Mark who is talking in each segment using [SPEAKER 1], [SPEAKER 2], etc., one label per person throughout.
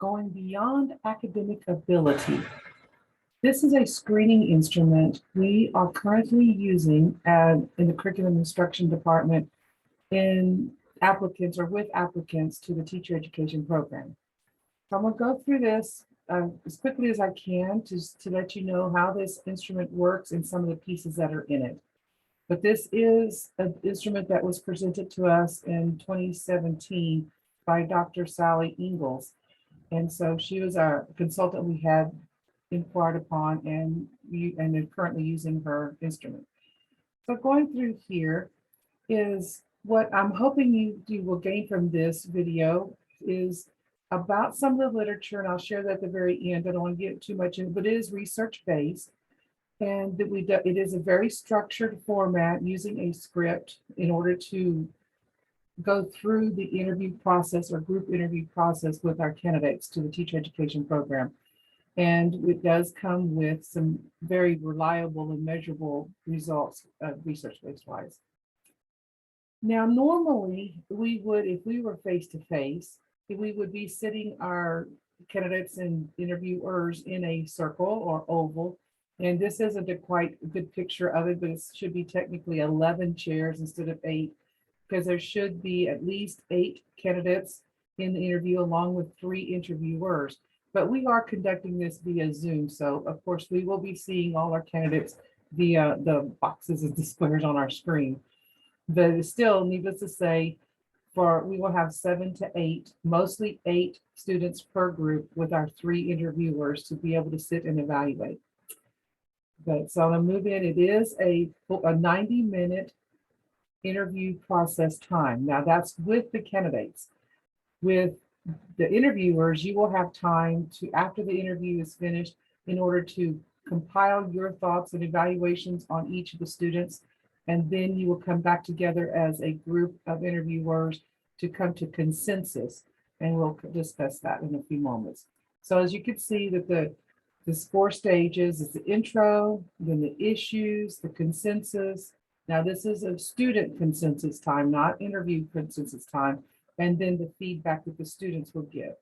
[SPEAKER 1] going beyond academic ability. This is a screening instrument we are currently using in the curriculum instruction department in applicants or with applicants to the teacher education program. So I'm going to go through this as quickly as I can to let you know how this instrument works and some of the pieces that are in it. But this is an instrument that was presented to us in 2017 by Dr. Sally Ingalls. And so she was our consultant we had inquired upon and are currently using her instrument. So going through here is what I'm hoping you will gain from this video is about some of the literature, and I'll share that at the very end. I don't want to get too much in, but it is research-based. And that it is a very structured format using a script in order to go through the interview process or group interview process with our candidates to the teacher education program. And it does come with some very reliable and measurable results research-based wise. Now, normally we would, if we were face-to-face, we would be sitting our candidates and interviewers in a circle or oval. And this isn't a quite good picture of it, but it should be technically 11 chairs instead of 8, because there should be at least 8 candidates in the interview along with 3 interviewers. But we are conducting this via Zoom. So of course we will be seeing all our candidates via the boxes and the squares on our screen. But still, needless to say, we will have 7 to 8, mostly 8 students per group with our 3 interviewers to be able to sit and evaluate. But so I'm gonna move in. It is a 90-minute interview process time. Now that's with the candidates. With the interviewers, you will have time to, after the interview is finished, in order to compile your thoughts and evaluations on each of the students. And then you will come back together as a group of interviewers to come to consensus. And we'll discuss that in a few moments. So as you can see that there's 4 stages. It's the intro, then the issues, the consensus. Now this is a student consensus time, not interview consensus time. And then the feedback that the students will give.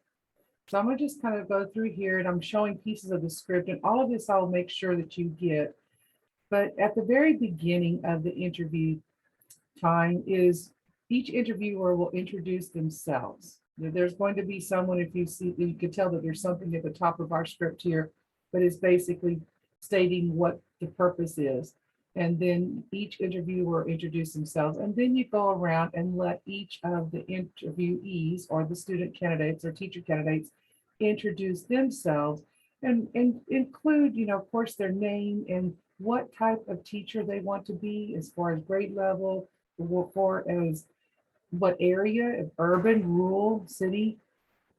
[SPEAKER 1] So I'm gonna just kind of go through here and I'm showing pieces of the script, and all of this I'll make sure that you get. But at the very beginning of the interview time is each interviewer will introduce themselves. There's going to be someone, if you see, you can tell that there's something at the top of our script here, but it's basically stating what the purpose is. And then each interviewer introduce themselves. And then you go around and let each of the interviewees or the student candidates or teacher candidates introduce themselves and include, of course, their name and what type of teacher they want to be as far as grade level, for as what area, urban, rural, city,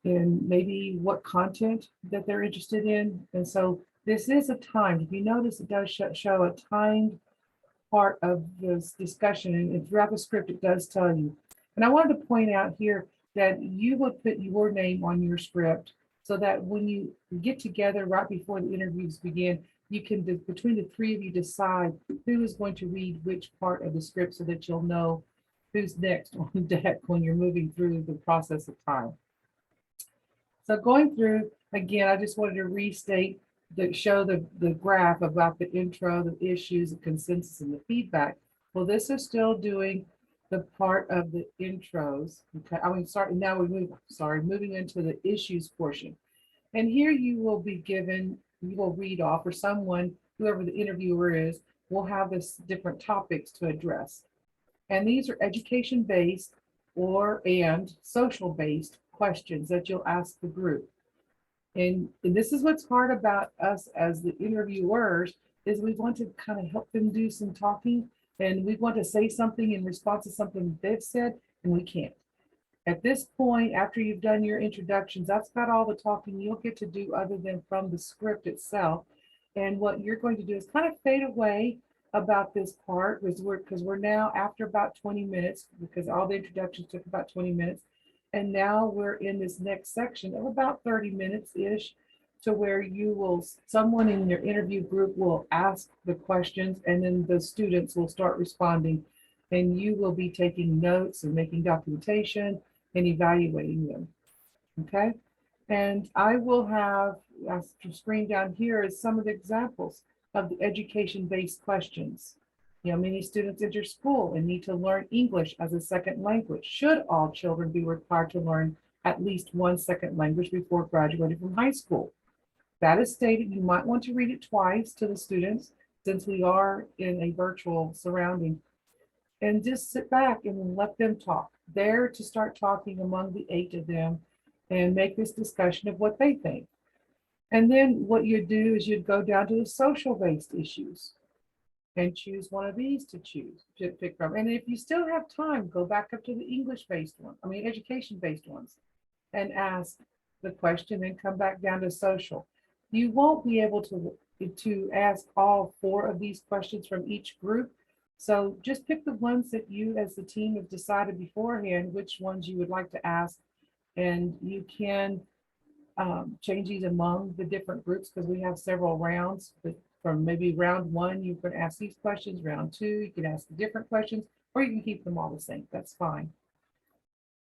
[SPEAKER 1] and maybe what content that they're interested in. And so this is a timed, if you notice, it does show a timed part of this discussion, and throughout the script, it does tell you. And I wanted to point out here that you would put your name on your script so that when you get together right before the interviews begin, you can, between the 3 of you, decide who is going to read which part of the script so that you'll know who's next on deck when you're moving through the process of time. So going through, again, I just wanted to restate show the graph about the intro, the issues, the consensus, and the feedback. Well, this is still doing the part of the intros. Okay, I mean, sorry, now moving into the issues portion. And here you will be given, you will read off, or someone, whoever the interviewer is, will have this different topics to address. And these are education-based and social-based questions that you'll ask the group. And this is what's hard about us as the interviewers, is we want to kind of help them do some talking, and we want to say something in response to something they've said, and we can't. At this point, after you've done your introductions, that's about all the talking you'll get to do other than from the script itself. And what you're going to do is kind of fade away about this part, because we're now after about 20 minutes, because all the introductions took about 20 minutes. And now we're in this next section of about 30 minutes-ish, to where someone in your interview group will ask the questions, and then the students will start responding, and you will be taking notes and making documentation and evaluating them. Okay. And I will have, to screen down here is some of the examples of the education-based questions. Many students enter school and need to learn English as a second language. Should all children be required to learn at least one second language before graduating from high school? That is stated. You might want to read it twice to the students since we are in a virtual surrounding, and just sit back and let them talk. They're to start talking among the 8 of them and make this discussion of what they think. And then what you'd do is you'd go down to the social-based issues and choose one of these to pick from. And if you still have time, go back up to the English-based one, education-based ones, and ask the question and come back down to social. You won't be able to ask all 4 of these questions from each group. So just pick the ones that you as the team have decided beforehand which ones you would like to ask. And you can change these among the different groups because we have several rounds. But from maybe round 1, you can ask these questions. Round 2, you can ask the different questions, or you can keep them all the same. That's fine.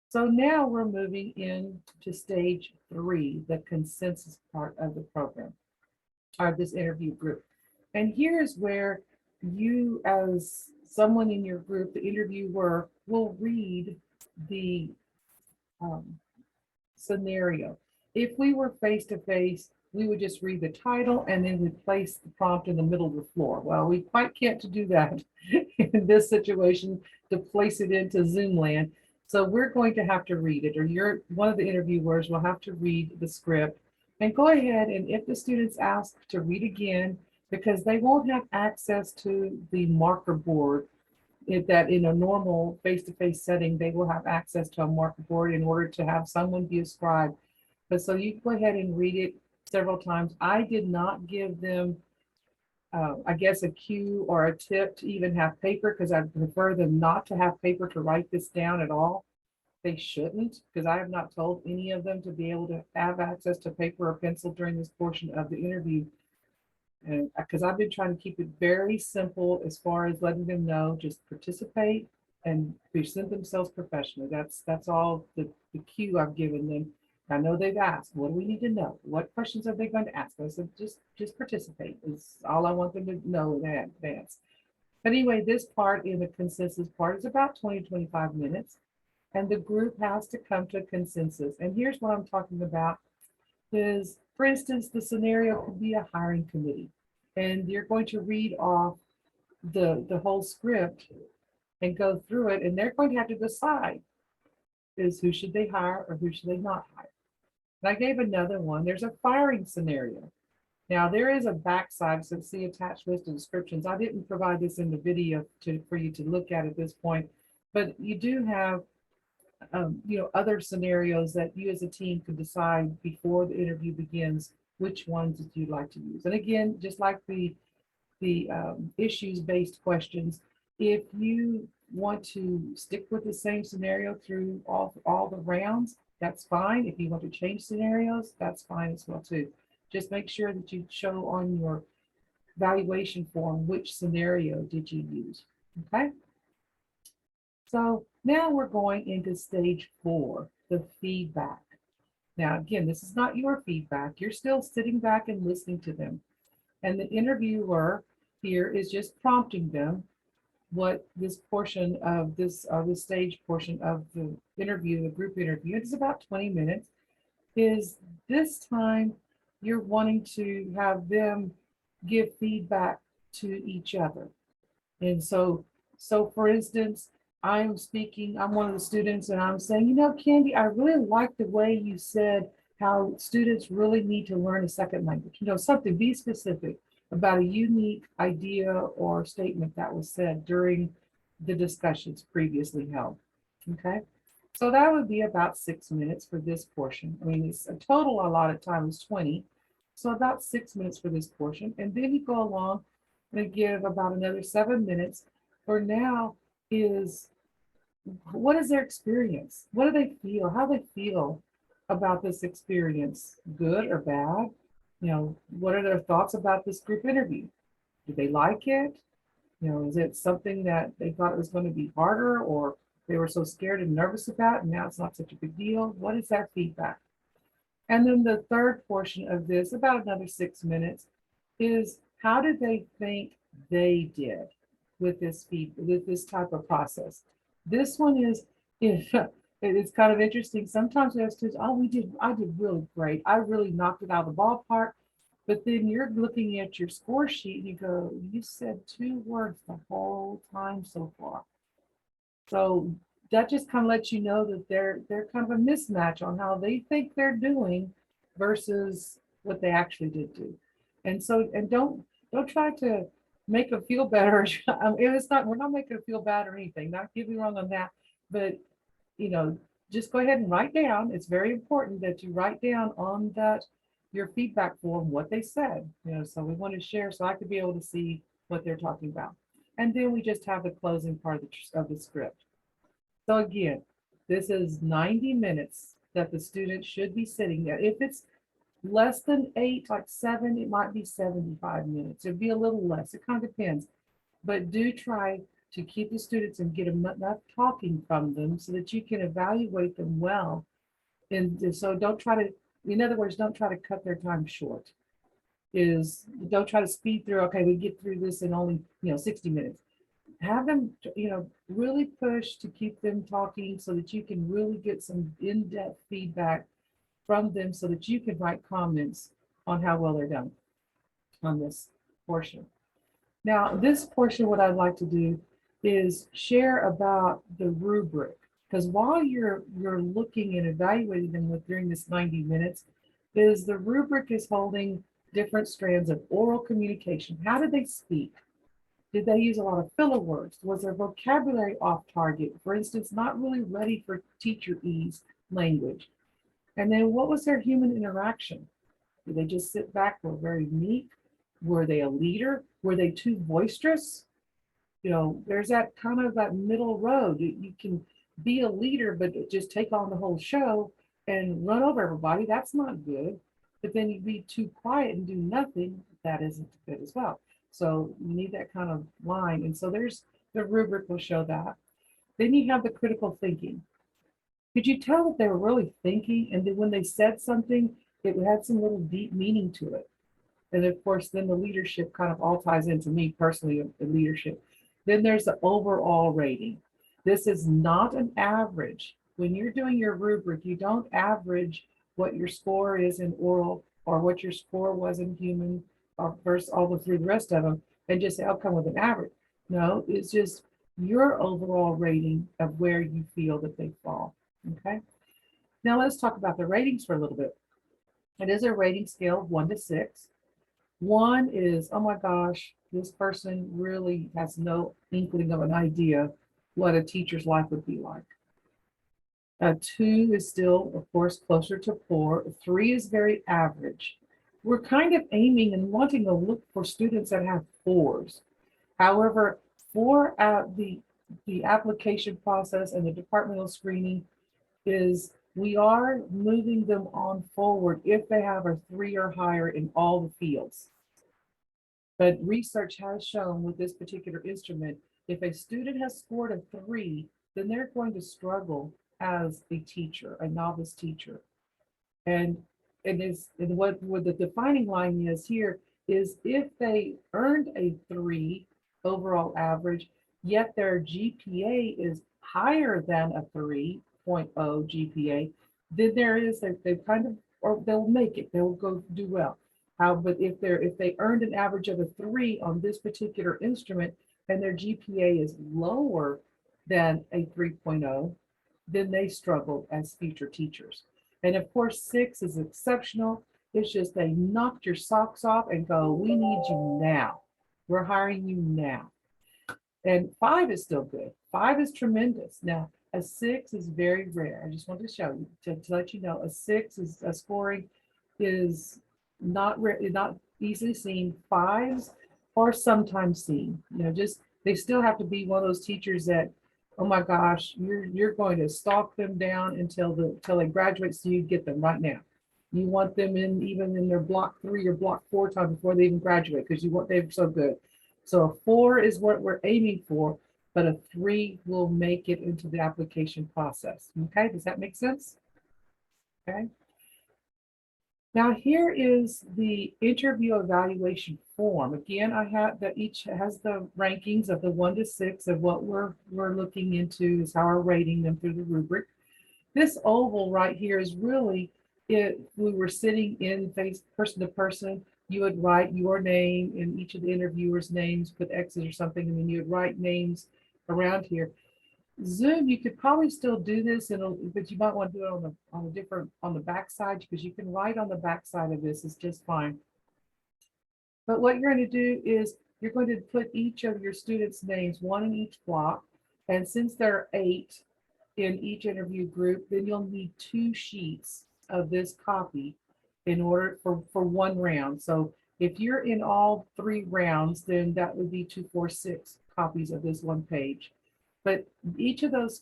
[SPEAKER 1] So now we're moving into stage 3, the consensus part of the program, or this interview group. And here's where you, as someone in your group, the interviewer, will read the scenario. If we were face to face, we would just read the title and then we place the prompt in the middle of the floor. Well, we quite can't do that in this situation to place it into Zoom land. So we're going to have to read it, or one of the interviewers will have to read the script and go ahead. And if the students ask to read again, because they won't have access to the marker board, that in a normal face-to-face setting, they will have access to a marker board in order to have someone be a scribe. But so you go ahead and read it several times. I did not give them, I guess, a cue or a tip to even have paper because I prefer them not to have paper to write this down at all. They shouldn't, because I have not told any of them to be able to have access to paper or pencil during this portion of the interview. And because I've been trying to keep it very simple as far as letting them know, just participate and present themselves professionally. That's all the cue I've given them. I know they've asked, what do we need to know? What questions are they going to ask? I said, just participate is all I want them to know in advance. But anyway, this part in the consensus part is about 20-25 minutes. And the group has to come to a consensus. And here's what I'm talking about is, for instance, the scenario could be a hiring committee. And you're going to read off the whole script and go through it. And they're going to have to decide is who should they hire or who should they not hire. And I gave another one. There's a firing scenario. Now there is a backside, so see attached list of descriptions. I didn't provide this in the video for you to look at this point, but you do have other scenarios that you as a team could decide before the interview begins which ones that you'd like to use. And again, just like the issues-based questions, if you want to stick with the same scenario through all the rounds, that's fine. If you want to change scenarios, that's fine as well too. Just make sure that you show on your evaluation form which scenario did you use, okay? So now we're going into stage 4, the feedback. Now, again, this is not your feedback. You're still sitting back and listening to them. And the interviewer here is just prompting them what this portion of this stage portion of the interview, the group interview, it's about 20 minutes, is this time you're wanting to have them give feedback to each other. And so for instance, I'm one of the students, and I'm saying, Candy, I really like the way you said how students really need to learn a second language. Something, be specific about a unique idea or statement that was said during the discussions previously held. Okay, so that would be about 6 minutes for this portion. I mean, it's a total allotted time is 20, so about 6 minutes for this portion. And then you go along and give about another 7 minutes for now is, what is their experience? What do they feel? How they feel about this experience, good or bad? What are their thoughts about this group interview? Do they like it? Is it something that they thought it was going to be harder, or they were so scared and nervous about, and now it's not such a big deal? What is that feedback? And then the third portion of this, about another 6 minutes, is how did they think they did with this type of process? This one is, if it's kind of interesting. Sometimes we have students, oh, I did really great. I really knocked it out of the ballpark. But then you're looking at your score sheet and you go, you said 2 words the whole time so far. So that just kind of lets you know that they're kind of a mismatch on how they think they're doing versus what they actually did do. And so, and don't try to make them feel better. It's not, we're not making them feel bad or anything. Not get me wrong on that, but you know, just go ahead and write down. It's very important that you write down on that your feedback form what they said. So we want to share so I could be able to see what they're talking about. And then we just have the closing part of the script. So again, this is 90 minutes that the student should be sitting there. If it's less than 8, like 7, it might be 75 minutes. It'd be a little less. It kind of depends. But do try to keep the students and get enough talking from them so that you can evaluate them well. And so don't try to, in other words, don't try to cut their time short. Don't try to speed through, okay, we get through this in only 60 minutes. Have them really push to keep them talking so that you can really get some in-depth feedback from them so that you can write comments on how well they're done on this portion. Now, this portion, what I'd like to do is share about the rubric, because while you're looking and evaluating them during this 90 minutes, is the rubric is holding different strands of oral communication. How did they speak? Did they use a lot of filler words? Was their vocabulary off target? For instance, not really ready for teacher ease language. And then what was their human interaction? Did they just sit back, were very meek? Were they a leader? Were they too boisterous? There's that kind of that middle road. You can be a leader, but just take on the whole show and run over everybody. That's not good. But then you be too quiet and do nothing. That isn't good as well. So you need that kind of line. And so there's the rubric will show that. Then you have the critical thinking. Could you tell that they were really thinking? And then when they said something, it had some little deep meaning to it. And of course, then the leadership kind of all ties into me personally, the leadership. Then there's the overall rating. This is not an average. When you're doing your rubric, you don't average what your score is in oral or what your score was in human or versus all the through the rest of them and just say, I'll come with an average. No, it's just your overall rating of where you feel that they fall. Okay. Now let's talk about the ratings for a little bit. It is a rating scale of 1 to 6. 1 is, oh my gosh, this person really has no inkling of an idea what a teacher's life would be like. 2 is still, of course, closer to 4. 3 is very average. We're kind of aiming and wanting to look for students that have 4s. However, for the application process and the departmental screening is we are moving them on forward if they have a 3 or higher in all the fields. But research has shown with this particular instrument, if a student has scored a 3, then they're going to struggle as a teacher, a novice teacher. And what the defining line is here is if they earned a 3 overall average, yet their GPA is higher than a 3.0 GPA, then they kind of, or they'll make it, they'll go do well. But if they earned an average of a 3 on this particular instrument and their GPA is lower than a 3.0, then they struggle as future teachers. And of course, 6 is exceptional. It's just they knocked your socks off and go, we need you now. We're hiring you now. And 5 is still good. 5 is tremendous. Now, a 6 is very rare. I just want to show you, to let you know, a 6 is a scoring is not easily seen. 5s are sometimes seen. Just they still have to be one of those teachers that, oh my gosh, you're going to stalk them down until they graduate, so you get them right now. You want them even in their block 3 or block 4 time before they even graduate because they're so good. So a 4 is what we're aiming for, but a 3 will make it into the application process. Okay, does that make sense? Okay. Now here is the interview evaluation form. Again, I have that each has the rankings of the 1 to 6 of what we're looking into is how we're rating them through the rubric. This oval right here is really if we were sitting in face person to person, you would write your name and each of the interviewers' names, put X's or something, and then you would write names around here. Zoom, you could probably still do this, but you might want to do it on a different on the back side because you can write on the back side of this. It's just fine. But what you're going to do is you're going to put each of your students' names, one in each block, and since there are 8 in each interview group, then you'll need 2 sheets of this copy in order for one round. So if you're in all 3 rounds, then that would be 2, 4, 6 copies of this one page. But each of those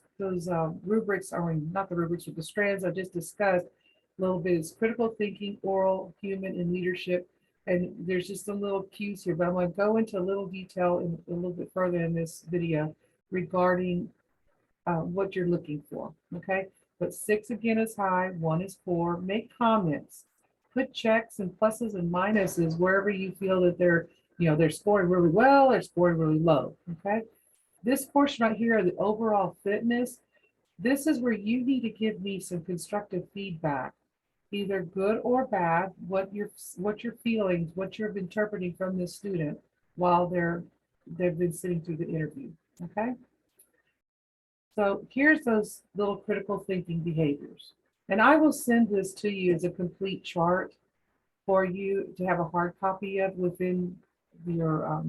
[SPEAKER 1] rubrics, or not the rubrics, but the strands I just discussed a little bit is critical thinking, oral, human, and leadership. And there's just some little cues here, but I'm going to go into a little detail in a little bit further in this video regarding what you're looking for. Okay, but 6 again is high, 1 is poor. Make comments, put checks and pluses and minuses wherever you feel that they're scoring really well or scoring really low. Okay, this portion right here, the overall fitness, this is where you need to give me some constructive feedback, either good or bad, what your feelings, what you're interpreting from this student while they've been sitting through the interview. Okay. So here's those little critical thinking behaviors. And I will send this to you as a complete chart for you to have a hard copy of within your,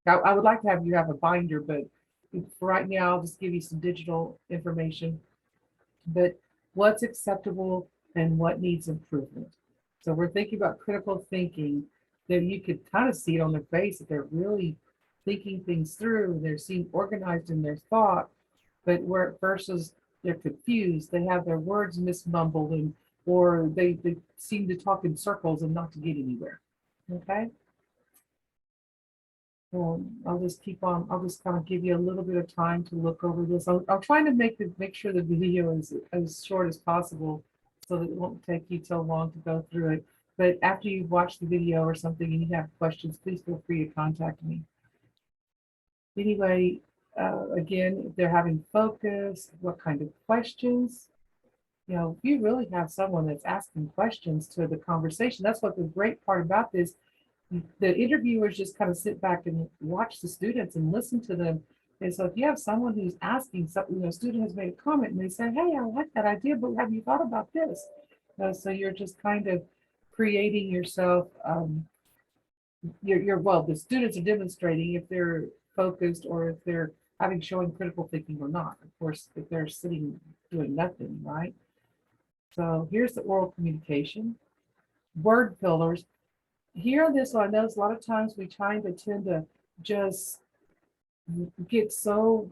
[SPEAKER 1] I would like to have you have a binder, but for right now, I'll just give you some digital information. But what's acceptable and what needs improvement. So we're thinking about critical thinking, that you could kind of see it on their face that they're really thinking things through, they're seem organized in their thought, but where versus they're confused, they have their words mismumbled and or they seem to talk in circles and not to get anywhere. Okay. I'll just keep on. I'll just kind of give you a little bit of time to look over this. I'm trying to make sure the video is as short as possible, so that it won't take you so long to go through it. But after you've watched the video or something and you have questions, please feel free to contact me. Anyway, again, if they're having focus, what kind of questions? If you really have someone that's asking questions to the conversation, that's what the great part about this. The interviewers just kind of sit back and watch the students and listen to them. And so if you have someone who's asking something, a student has made a comment and they say, hey, I like that idea, but have you thought about this? So you're just kind of creating yourself, well, the students are demonstrating if they're focused or if they're showing critical thinking or not. Of course, if they're sitting doing nothing, right? So here's the oral communication. Word fillers. Here on this one, I notice a lot of times we tend to just get so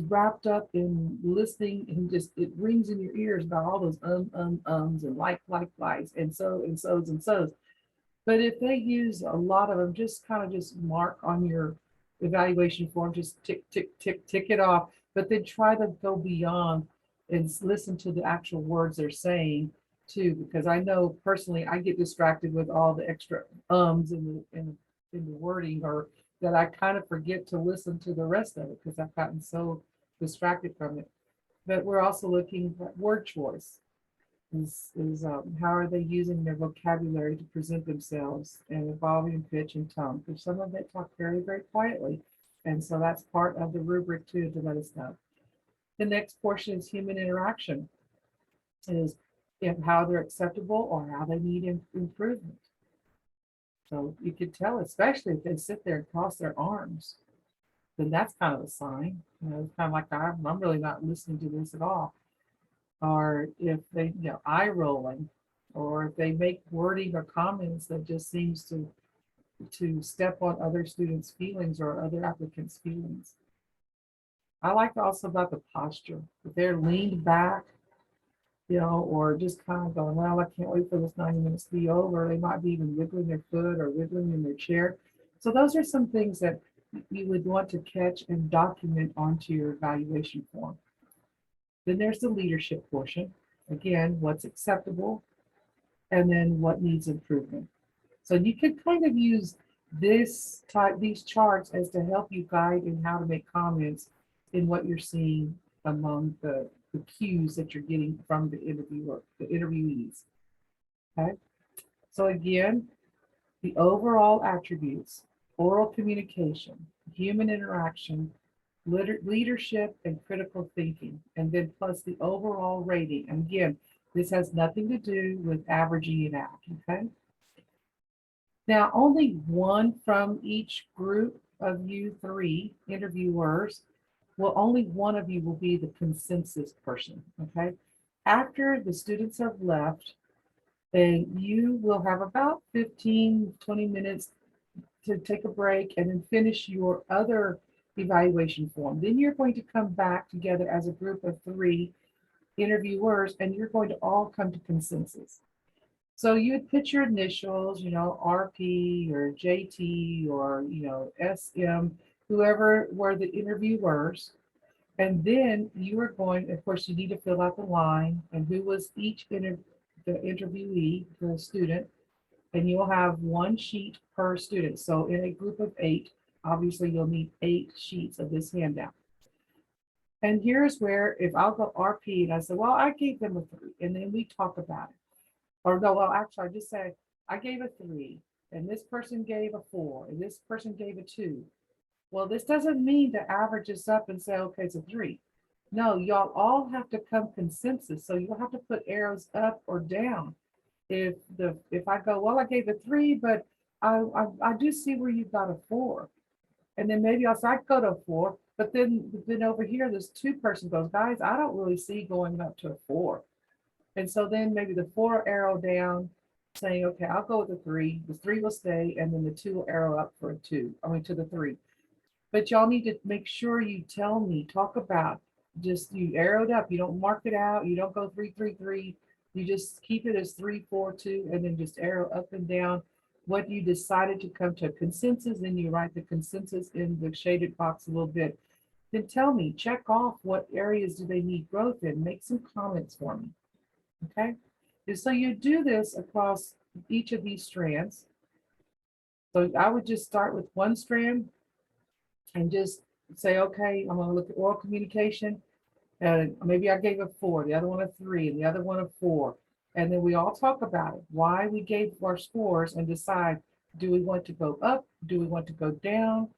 [SPEAKER 1] wrapped up in listening and just it rings in your ears about all those ums and likes and so and so's and so's. But if they use a lot of them, just kind of just mark on your evaluation form, just tick, tick, tick, tick it off, but then try to go beyond and listen to the actual words they're saying too, because I know personally I get distracted with all the extra ums in the wording, or that I kind of forget to listen to the rest of it because I've gotten so distracted from it. But we're also looking at word choice. How are they using their vocabulary to present themselves and evolving pitch and tone? Because some of it talk very, very quietly. And so that's part of the rubric too to let us know. The next portion is human interaction, is how they're acceptable or how they need improvement. So you could tell, especially if they sit there and cross their arms, then that's kind of a sign. It's kind of like I'm really not listening to this at all. Or if they, eye rolling, or if they make wording or comments that just seems to step on other students' feelings or other applicants' feelings. I like also about the posture. If they're leaned back, or just kind of going, well, I can't wait for this 90 minutes to be over. They might be even wiggling their foot or wiggling in their chair. So those are some things that you would want to catch and document onto your evaluation form. Then there's the leadership portion. Again, what's acceptable and then what needs improvement. So you can kind of use these charts as to help you guide in how to make comments in what you're seeing among the cues that you're getting from the interviewer, the interviewees. Okay. So again, the overall attributes, oral communication, human interaction, leadership, and critical thinking, and then plus the overall rating. And again, this has nothing to do with averaging it out, okay? Now, only one from each group of you three interviewers, well, only one of you will be the consensus person, okay? After the students have left, then you will have about 15, 20 minutes to take a break and then finish your other evaluation form. Then you're going to come back together as a group of three interviewers and you're going to all come to consensus. So you would put your initials, RP or JT or, SM, whoever were the interviewers. And then you are going, of course, you need to fill out the line and who was the interviewee, the student, and you'll have one sheet per student. So in a group of 8, obviously you'll need 8 sheets of this handout. And here's where, if I'll go RP and I say, well, I gave them a 3, and then we talk about it. Or no, well, actually, I just said, I gave a 3, and this person gave a 4, and this person gave a 2. Well, this doesn't mean to average this up and say, okay, it's a 3. No, y'all all have to come consensus. So you'll have to put arrows up or down. If I go, well, I gave a 3, but I do see where you got a 4. And then maybe I'll say I go to a 4, but then over here, this 2 person goes, guys, I don't really see going up to a 4. And so then maybe the 4 arrow down, saying, okay, I'll go with the 3. The 3 will stay, and then the 2 will arrow up for a 2. I mean, to the 3. But y'all need to make sure you tell me, talk about, just you arrowed up. You don't mark it out. You don't go 3, 3, 3. You just keep it as 3, 4, 2, and then just arrow up and down what you decided to come to a consensus. Then you write the consensus in the shaded box a little bit. Then tell me, check off what areas do they need growth in. Make some comments for me. Okay. And so you do this across each of these strands. So I would just start with one strand and just say, okay, I'm going to look at oral communication. And maybe I gave a 4, the other one a 3, and the other one a 4. And then we all talk about it, why we gave our scores, and decide, do we want to go up? Do we want to go down?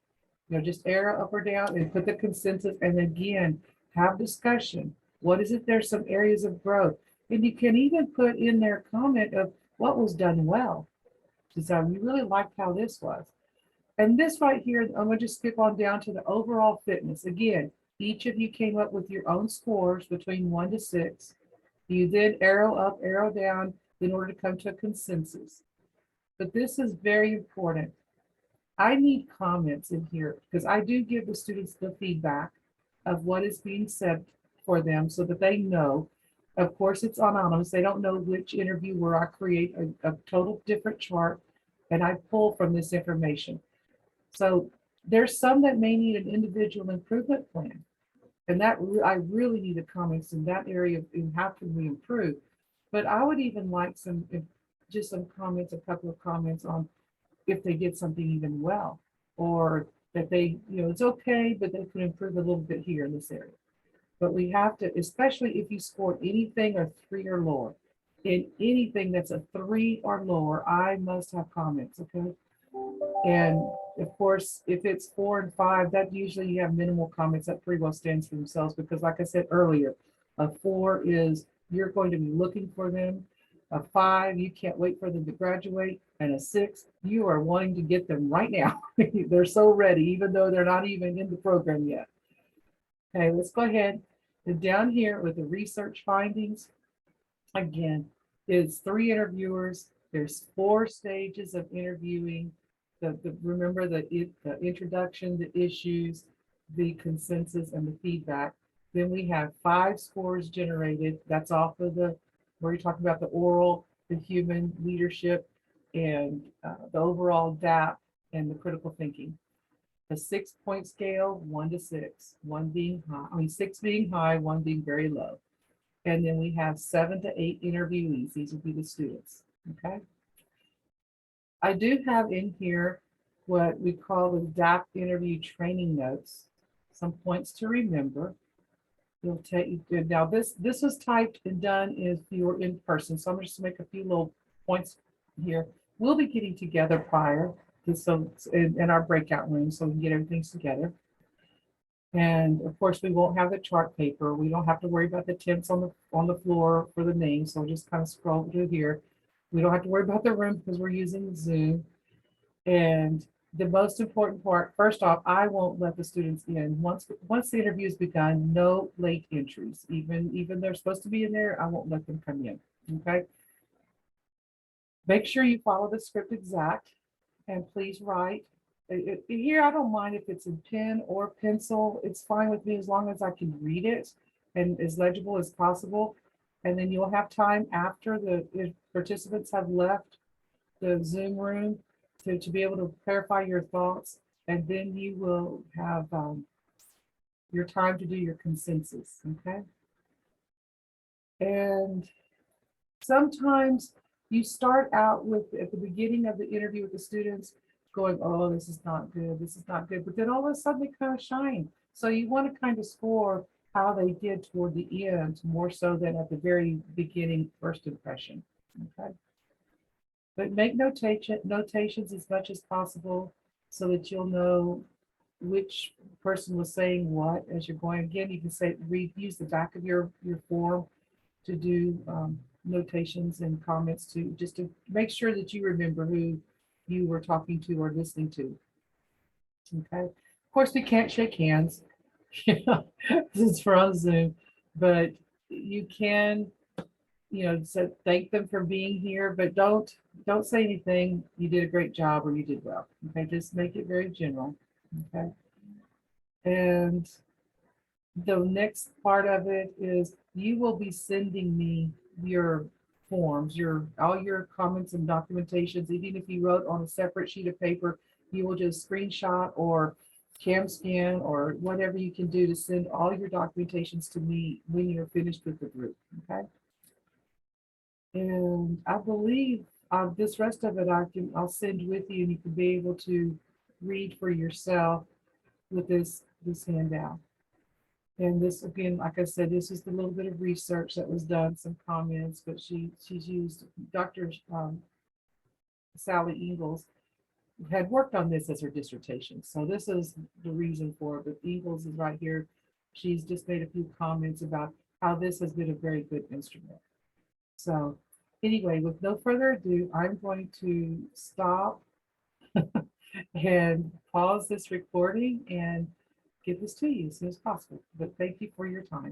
[SPEAKER 1] Just arrow up or down and put the consensus. And again, have discussion. What is it? There's some areas of growth. And you can even put in their comment of what was done well. So we really liked how this was. And this right here, I'm going to just skip on down to the overall fitness. Again, each of you came up with your own scores between 1 to 6. You then arrow up, arrow down in order to come to a consensus. But this is very important. I need comments in here because I do give the students the feedback of what is being said for them so that they know. Of course, it's anonymous. They don't know which interviewer. I create a total different chart and I pull from this information. So there's some that may need an individual improvement plan. And that I really need the comments in that area of how can we improve. But I would even like just some comments, a couple of comments on if they did something even well, or that they, it's okay, but they could improve a little bit here in this area. But we have to, especially if you scored anything a 3 or lower, in anything that's a 3 or lower, I must have comments, okay? And of course, if it's 4 and 5, that usually you have minimal comments. That pretty well stands for themselves because like I said earlier, a 4 is you're going to be looking for them. A 5, you can't wait for them to graduate. And a 6, you are wanting to get them right now. They're so ready, even though they're not even in the program yet. Okay, let's go ahead. And down here with the research findings, again, it's 3 interviewers. There's 4 stages of interviewing. Remember the introduction, the issues, the consensus, and the feedback. Then we have 5 scores generated. That's off of where you're talking about the oral, the human leadership, and the overall DAP and the critical thinking. A 6-point scale, 1 to 6, 1 being high, 6 being high, 1 being very low. And then we have 7 to 8 interviewees. These would be the students. Okay. I do have in here what we call the DAP interview training notes, some points to remember. You'll take now this was typed and done if you're in person. So I'm just gonna make a few little points here. We'll be getting together prior to so in our breakout room so we can get everything together. And of course, we won't have the chart paper. We don't have to worry about the tents on the floor for the names. So we'll just kind of scroll through here. We don't have to worry about the room because we're using Zoom. And the most important part, first off, I won't let the students in. Once the interview has begun, no late entries. Even they're supposed to be in there, I won't let them come in. Okay. Make sure you follow the script exact and please write. Here, I don't mind if it's in pen or pencil. It's fine with me as long as I can read it and as legible as possible. And then you'll have time after the participants have left the Zoom room to be able to clarify your thoughts. And then you will have your time to do your consensus, okay? And sometimes you start out with, at the beginning of the interview with the students, going, oh, this is not good, this is not good. But then all of a sudden they kind of shine. So you want to kind of score how they did toward the end, more so than at the very beginning, first impression, okay? But make notations as much as possible so that you'll know which person was saying what as you're going. Again, you can say, use the back of your form to do notations and comments to just to make sure that you remember who you were talking to or listening to. Okay. Of course, we can't shake hands. This is for on Zoom, but you can, so thank them for being here, but don't say anything. You did a great job or you did well. Okay, just make it very general. Okay. And the next part of it is you will be sending me your forms, all your comments and documentations. Even if you wrote on a separate sheet of paper, you will just screenshot or cam scan or whatever you can do to send all your documentations to me when you're finished with the group. Okay. And I believe this rest of it I'll send with you and you can be able to read for yourself with this handout. And this, again, like I said, this is the little bit of research that was done, some comments, but she's used, Dr. Sally Ingalls had worked on this as her dissertation. So this is the reason for it. But Ingalls is right here. She's just made a few comments about how this has been a very good instrument. So anyway, with no further ado, I'm going to stop and pause this recording and get this to you as soon as possible. But thank you for your time.